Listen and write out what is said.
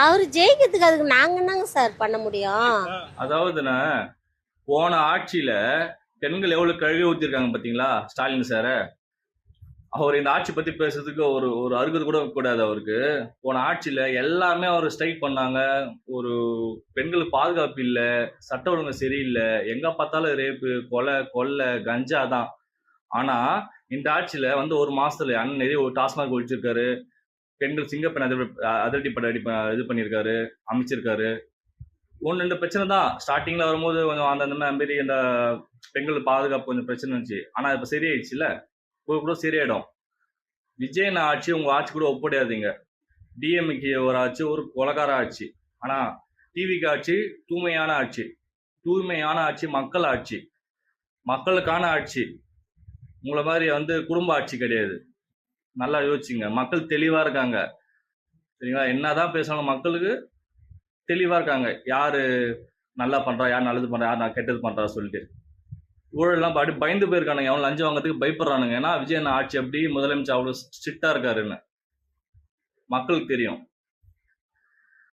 அவரு ஜெயிக்கிறதுக்கு அதுக்கு நாங்க என்னங்க சார் பண்ண முடியும்? அதாவதுண்ணா, போன ஆட்சியில பெண்கள் எவ்வளவு கழுவி ஊத்திருக்காங்க பாத்தீங்களா ஸ்டாலின் சார. அவர் இந்த ஆட்சி பத்தி பேசுறதுக்கு ஒரு ஒரு அருகது கூட கூடாது அவருக்கு. போன ஆட்சியில எல்லாமே அவர் ஸ்ட்ரைக் பண்ணாங்க. ஒரு பெண்களுக்கு பாதுகாப்பு இல்ல, சட்ட ஒழுங்கு சரியில்லை, எங்க பார்த்தாலும் ரேப்பு, கொலை, கொள்ளை, கஞ்சா தான். ஆனா இந்த ஆட்சியில வந்து ஒரு மாசத்துல அண்ணன் நிறைய ஒரு டாஸ்மாக் ஒழிச்சிருக்காரு. பெண்கள் சிங்கப்பெண் அதிரடி பட இது பண்ணியிருக்காரு, அமைச்சிருக்காரு. ஒன்று ரெண்டு பிரச்சனை தான் ஸ்டார்டிங்ல வரும்போது கொஞ்சம் அந்த மாதிரி அந்த பெண்கள் பாதுகாப்பு கொஞ்சம் பிரச்சனை இருந்துச்சு. ஆனா இப்ப சரியாயிடுச்சுல, கூட கூட சரியாயிடும். விஜயன் ஆட்சி உங்க ஆட்சி கூட ஒப்படையாதீங்க. டிஎம்கே ஒரு ஆட்சி ஒரு கொலகார ஆட்சி. ஆனா டிவிக்கு ஆட்சி தூய்மையான ஆட்சி. தூய்மையான ஆட்சி மக்கள் ஆட்சி, மக்களுக்கான ஆட்சி. உங்களை மாதிரி வந்து குடும்ப ஆட்சி கிடையாது. நல்லா யோசிச்சுங்க. மக்கள் தெளிவா இருக்காங்க, சரிங்களா? என்னதான் பேசணும், மக்களுக்கு தெளிவா இருக்காங்க. யாரு நல்லா பண்றா, யார் நல்லது பண்றா, யார் கெட்டது பண்றா சொல்லிட்டு. ஊழல்லாம் பாடி பயந்து போயிருக்கானுங்க. அவன் லஞ்சம் வாங்கறதுக்கு பயப்படுறானுங்க. ஏன்னா விஜயன் ஆட்சி அப்படி முதலமைச்சர் அவ்வளவு ஸ்ட்ரிக்டா இருக்காருன்னு மக்களுக்கு தெரியும்.